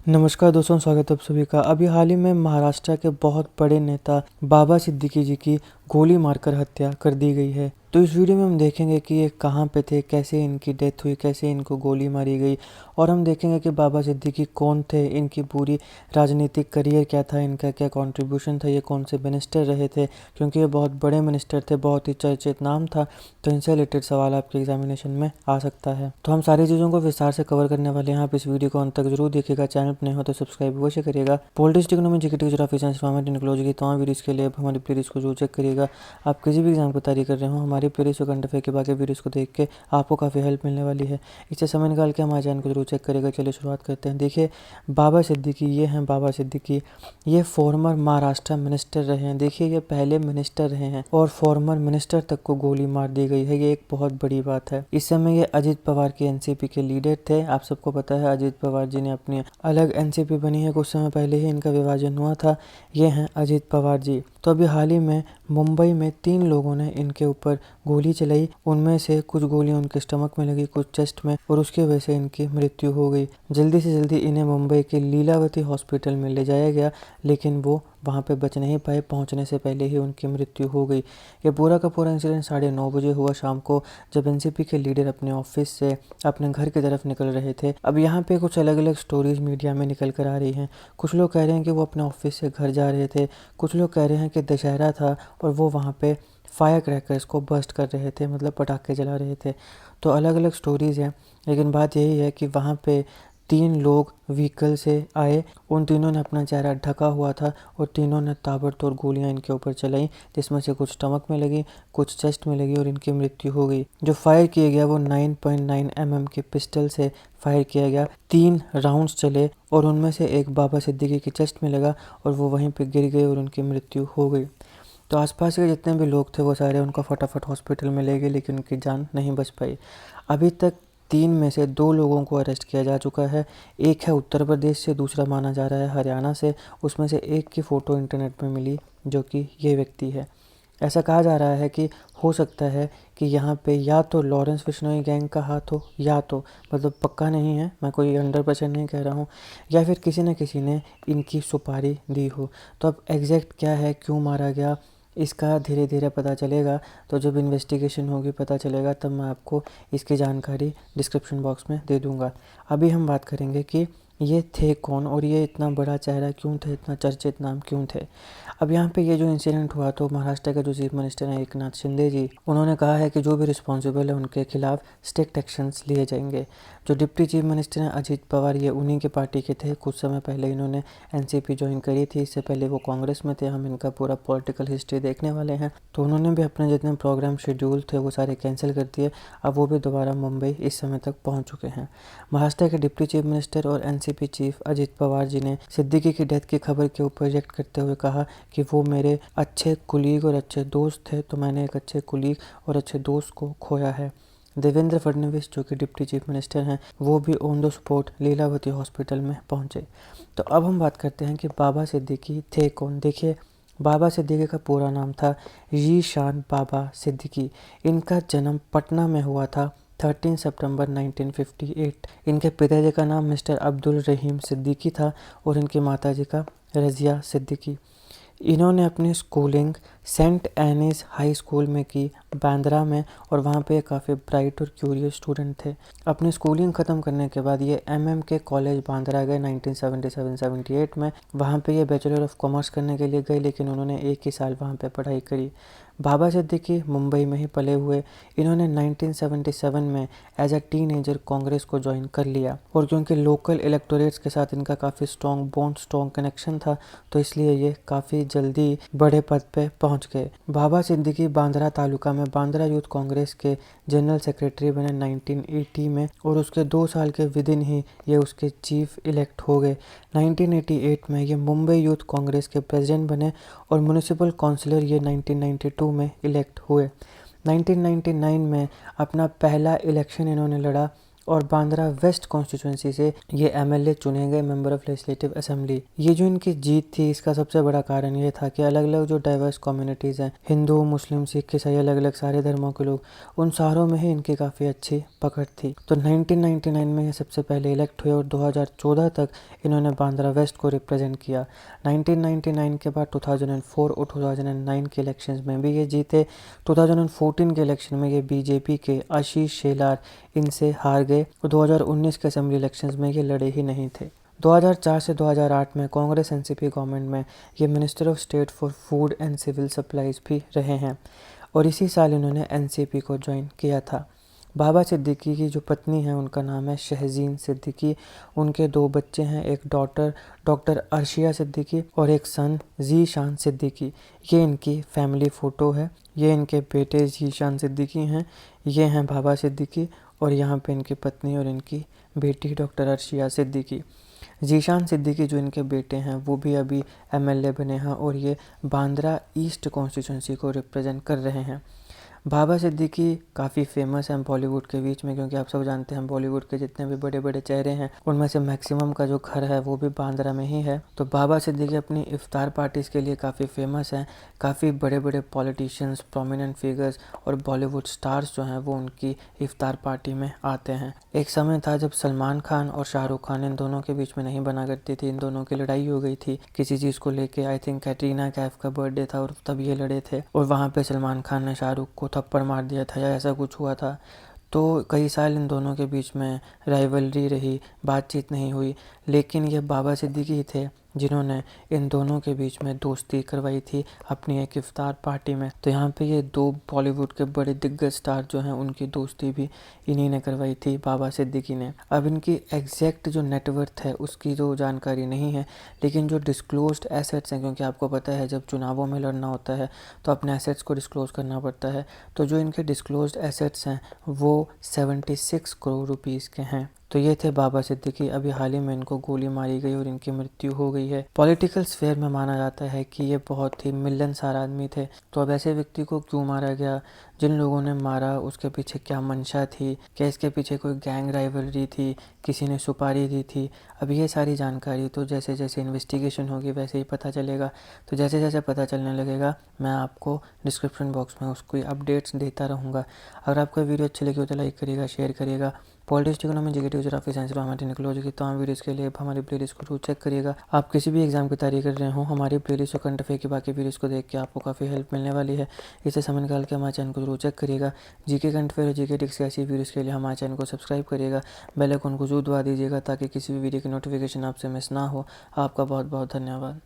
नमस्कार दोस्तों, स्वागत है आप सभी का। अभी हाल ही में महाराष्ट्र के बहुत बड़े नेता बाबा सिद्दीकी जी की गोली मारकर हत्या कर दी गई है। तो इस वीडियो में हम देखेंगे कि ये कहाँ पे थे, कैसे इनकी डेथ हुई, कैसे इनको गोली मारी गई, और हम देखेंगे कि बाबा सिद्दीकी कौन थे, इनकी पूरी राजनीतिक करियर क्या था, इनका क्या कंट्रीब्यूशन था, ये कौन से मिनिस्टर रहे थे, क्योंकि ये बहुत बड़े मिनिस्टर थे, बहुत ही चर्चित नाम था। तो इनसे रिलेटेड सवाल आपके एग्जामिनेशन में आ सकता है। तो हम सारी चीज़ों को विस्तार से कवर करने वाले हैं। आप इस वीडियो को अंत तक जरूर देखिएगा। चैनल पर नए हो तो सब्सक्राइब अवश्य करिएगा। Politics, economy, GK, geography, science, environment, ecology की तमाम वीडियोस के लिए आप हमारी प्लेलिस्ट को जरूर चेक करिएगा। आप किसी भी एग्जाम की तैयारी कर रहे हो, हमारी प्लेलिस्ट और करंट अफेयर के बाकी वीडियोस को देख के आपको काफ़ी हेल्प मिलने वाली है। इससे समय निकाल के हमारे चैनल को जरूर चेक करिएगा। चलिए शुरुआत करते हैं। देखिए, बाबा सिद्दीकी, ये हैं बाबा सिद्दीकी। ये फॉर्मर महाराष्ट्र मिनिस्टर रहे हैं। देखिए, ये पहले मिनिस्टर रहे हैं और फॉर्मर मिनिस्टर तक को गोली मार दी गई है। ये एक बहुत बड़ी बात है। इस समय ये अजित पवार के एनसीपी के लीडर थे। आप सबको पता है, अजित पवार जी ने अपनी अलग एनसीपी बनी है, कुछ समय पहले ही इनका विभाजन हुआ था। ये हैं अजित पवार जी। तो अभी हाल ही में मुंबई में 3 लोगों ने इनके ऊपर गोली चलाई। उनमें से कुछ गोलियां उनके स्टमक में लगी, कुछ चेस्ट में, और उसकी वजह से इनकी मृत्यु हो गई। जल्दी से जल्दी इन्हें मुंबई के लीलावती हॉस्पिटल में ले जाया गया, लेकिन वो वहाँ पे बच नहीं पाए। पहुँचने से पहले ही उनकी मृत्यु हो गई। ये पूरा का पूरा इंसिडेंट 9:30 बजे हुआ शाम को, जब एनसीपी के लीडर अपने ऑफिस से अपने घर की तरफ निकल रहे थे। अब यहाँ पे कुछ अलग अलग स्टोरीज मीडिया में निकल कर आ रही हैं। कुछ लोग कह रहे हैं कि वो अपने ऑफिस से घर जा रहे थे, कुछ लोग कह रहे हैं कि दशहरा था और वो वहाँ पे फायर क्रैकर्स को बस्ट कर रहे थे, मतलब पटाखे जला रहे थे। तो अलग अलग स्टोरीज़ हैं, लेकिन बात यही है कि वहाँ पे 3 लोग व्हीकल से आए। उन तीनों ने अपना चेहरा ढका हुआ था और तीनों ने ताबड़तोड़ गोलियां इनके ऊपर चलाई, जिसमें से कुछ स्टमक में लगी, कुछ चेस्ट में लगी और इनकी मृत्यु हो गई। जो फायर किया गया वो 9.9 mm के पिस्टल से फायर किया गया। 3 राउंड्स चले और उनमें से एक बाबा सिद्दीकी की चेस्ट में लगा और वो वहीं पर गिर गए और उनकी मृत्यु हो गई। तो आसपास के जितने भी लोग थे वो सारे उनको फटाफट हॉस्पिटल में ले गए, लेकिन उनकी जान नहीं बच पाई। अभी तक 3 में से 2 लोगों को अरेस्ट किया जा चुका है। एक है उत्तर प्रदेश से, दूसरा माना जा रहा है हरियाणा से। उसमें से एक की फ़ोटो इंटरनेट में मिली, जो कि ये व्यक्ति है। ऐसा कहा जा रहा है कि हो सकता है कि यहाँ पे या तो लॉरेंस बिश्नोई गैंग का हाथ हो, या तो, मतलब पक्का नहीं है, मैं कोई 100% नहीं कह रहा हूँ, या फिर किसी न किसी ने इनकी सुपारी दी हो। तो अब एग्जैक्ट क्या है, क्यों मारा गया, इसका धीरे धीरे पता चलेगा। तो जब इन्वेस्टिगेशन होगी, पता चलेगा, तब मैं आपको इसकी जानकारी डिस्क्रिप्शन बॉक्स में दे दूंगा। अभी हम बात करेंगे कि ये थे कौन और ये इतना बड़ा चेहरा क्यों थे, इतना चर्चित नाम क्यों थे। अब यहाँ पे ये जो इंसिडेंट हुआ, तो महाराष्ट्र के जो चीफ मिनिस्टर हैं एकनाथ शिंदे जी, उन्होंने कहा है कि जो भी रिस्पॉन्सिबल है उनके खिलाफ स्ट्रिक्ट एक्शंस लिए जाएंगे। जो डिप्टी चीफ मिनिस्टर हैं अजित पवार, ये उन्हीं के पार्टी के थे। कुछ समय पहले इन्होंने एनसीपी ज्वाइन करी थी, इससे पहले वो कांग्रेस में थे। हम इनका पूरा पॉलिटिकल हिस्ट्री देखने वाले हैं। तो उन्होंने भी अपने जितने प्रोग्राम शेड्यूल थे वो सारे कैंसिल कर दिए। अब वो भी दोबारा मुंबई इस समय तक पहुंच चुके हैं। महाराष्ट्र के डिप्टी चीफ मिनिस्टर और एनसीपी चीफ अजित पवार जी ने सिद्दीकी की डेथ की खबर के ऊपर रिएक्ट करते हुए कहा कि वो मेरे अच्छे कुलीग और अच्छे दोस्त थे, तो मैंने एक अच्छे कुलीग और अच्छे दोस्त को खोया है। देवेंद्र फडणवीस, जो कि डिप्टी चीफ मिनिस्टर हैं, वो भी on the spot Lilavati hospital में पहुंचे। तो अब हम बात करते हैं कि बाबा सिद्दीकी थे कौन। देखिए, बाबा सिद्दीकी का पूरा नाम था ज़ीशान बाबा सिद्दीकी। इनका जन्म पटना में हुआ था 13 सितंबर 1958। इनके पिताजी का नाम मिस्टर अब्दुल रहीम सिद्दीकी था और इनकी माताजी का रज़िया सिद्दीकी। इन्होंने अपनी schooling saint Anne's high school में की, बांद्रा में, और वहाँ पे काफ़ी ब्राइट और क्यूरियस स्टूडेंट थे। अपनी स्कूलिंग ख़त्म करने के बाद ये एमएम के कॉलेज बांद्रा गए 1977-78 में। वहाँ पे ये बैचलर ऑफ कॉमर्स करने के लिए गए, लेकिन उन्होंने एक ही साल वहाँ पे पढ़ाई करी। बाबा सिद्दीकी मुंबई में ही पले हुए। इन्होंने 1977 में एज अ टीनेजर कांग्रेस को ज्वाइन कर लिया, और क्योंकि लोकल इलेक्टोरेट्स के साथ इनका काफ़ी स्ट्रॉन्ग बॉन्ड, स्ट्रॉन्ग कनेक्शन था, तो इसलिए ये काफ़ी जल्दी बड़े पद पे पहुंच गए। बाबा सिद्दीकी बांद्रा तालुका में बांद्रा यूथ कांग्रेस के जनरल सेक्रेटरी बने 1980 में, और उसके 2 साल के विदिन ही ये उसके चीफ इलेक्ट हो गए। 1988 में ये मुंबई यूथ कांग्रेस के प्रेसिडेंट बने और म्यूनिसिपल काउंसिलर ये 1992 में इलेक्ट हुए। 1999 में अपना पहला इलेक्शन इन्होंने लड़ा और बांद्रा वेस्ट कॉन्स्टिट्यूंसी से ये एमएलए चुने गए, मेंबर ऑफ लेजिस्लेटिव असेंबली। ये जो इनकी जीत थी, इसका सबसे बड़ा कारण ये था कि अलग अलग जो डाइवर्स कम्युनिटीज़ हैं, हिंदू, मुस्लिम, सिख, ईसाई, अलग अलग सारे धर्मों के लोग, उन सारों में ही इनकी काफ़ी अच्छी पकड़ थी। तो 1999 में ये सबसे पहले इलेक्ट हुए और 2014 तक इन्होंने बांद्रा वेस्ट को रिप्रेजेंट किया। 1999 के बाद 2004 और 2009 के इलेक्शंस में भी ये जीते। 2014 के इलेक्शन में ये बीजेपी के आशीष शेलार इनसे हार गए और 2019 के असेंबली इलेक्शंस में ये लड़े ही नहीं थे। 2004 से 2008 में कांग्रेस एनसीपी गवर्नमेंट में ये minister of state for food and civil supplies भी रहे हैं और इसी साल इन्होंने एनसीपी को ज्वाइन किया था। बाबा सिद्दीकी की जो पत्नी है उनका नाम है शहजीन सिद्दीकी। उनके 2 बच्चे हैं, एक डॉटर डॉक्टर अर्शिया सिद्दीकी और एक सन ज़ीशान सिद्दीकी। ये इनकी फैमिली फ़ोटो है। ये इनके बेटे ज़ीशान सिद्दीकी हैं, ये हैं बाबा सिद्दीकी और यहाँ पे इनकी पत्नी और इनकी बेटी डॉक्टर अर्शिया सिद्दीकी। ज़ीशान सिद्दीकी जो इनके बेटे हैं वो भी अभी एमएलए बने हैं और ये बांद्रा ईस्ट कॉन्स्टिट्यूंसी को रिप्रेजेंट कर रहे हैं। बाबा सिद्दीकी काफ़ी फेमस हैं बॉलीवुड के बीच में, क्योंकि आप सब जानते हैं बॉलीवुड के जितने भी बड़े बड़े चेहरे हैं उनमें से मैक्सिमम का जो घर है वो भी बांद्रा में ही है। तो बाबा सिद्दीकी अपनी इफ्तार पार्टीज़ के लिए काफ़ी फेमस हैं। काफ़ी बड़े बड़े पॉलिटिशियंस, प्रोमिनेंट फिगर्स और बॉलीवुड स्टार्स जो हैं वो उनकी इफ्तार पार्टी में आते हैं। एक समय था जब सलमान खान और शाहरुख खान इन दोनों के बीच में नहीं बना करती थी, इन दोनों की लड़ाई हो गई थी किसी चीज़ को लेके। आई थिंक कैटरीना कैफ का बर्थडे था और तब ये लड़े थे और वहाँ पे सलमान खान ने शाहरुख को थप्पड़ मार दिया था या ऐसा कुछ हुआ था। तो कई साल इन दोनों के बीच में राइवलरी रही, बातचीत नहीं हुई, लेकिन ये बाबा सिद्दीकी ही थे जिन्होंने इन दोनों के बीच में दोस्ती करवाई थी अपनी एक इफ्तार पार्टी में। तो यहाँ पे ये 2 बॉलीवुड के बड़े दिग्गज स्टार जो हैं उनकी दोस्ती भी इन्हीं ने करवाई थी, बाबा सिद्दीकी ने। अब इनकी एग्जैक्ट जो नेटवर्थ है उसकी जो जानकारी नहीं है, लेकिन जो डिस्क्लोज्ड एसेट्स हैं, क्योंकि आपको पता है जब चुनावों में लड़ना होता है तो अपने एसेट्स को डिस्क्लोज करना पड़ता है, तो जो इनके डिस्क्लोज्ड एसेट्स हैं वो 76 करोड़ रुपीज़ के हैं। तो ये थे बाबा सिद्दीकी। अभी हाल ही में इनको गोली मारी गई और इनकी मृत्यु हो गई है। पॉलिटिकल स्फेयर में माना जाता है कि ये बहुत ही मिलनसार आदमी थे। तो अब ऐसे व्यक्ति को क्यों मारा गया, जिन लोगों ने मारा उसके पीछे क्या मंशा थी, क्या इसके पीछे कोई गैंग राइवलरी थी, किसी ने सुपारी दी थी, अब ये सारी जानकारी तो जैसे जैसे इन्वेस्टिगेशन होगी वैसे ही पता चलेगा। तो जैसे जैसे पता चलने लगेगा मैं आपको डिस्क्रिप्शन बॉक्स में उसकी अपडेट्स देता रहूँगा। अगर आपको वीडियो अच्छी लगी हो तो लाइक करिएगा, शेयर करिएगा। Politics, economy, GK, geography, science, हमारी टेक्नोलॉजी की तमाम वीडियोस के लिए हमारी प्लेलिस्ट को जरूर चेक करिएगा। आप किसी भी एग्जाम की तैयारी कर रहे हो, हमारी प्लेलिस्ट और करंट अफेयर की बाकी वीडियोस को देख के आपको काफ़ी हेल्प मिलने वाली है। इसे समय निकाल के हमारे चैनल को जरूर चेक करिएगा। जीके, करंट अफेयर और जीके टिक्स की ऐसी वीडियोस के लिए हमारे चैनल को सब्सक्राइब करिएगा, बेल आइकन को जरूर दबा दीजिएगा ताकि किसी भी वीडियो की नोटिफिकेशन आपसे मिस ना हो। आपका बहुत बहुत धन्यवाद।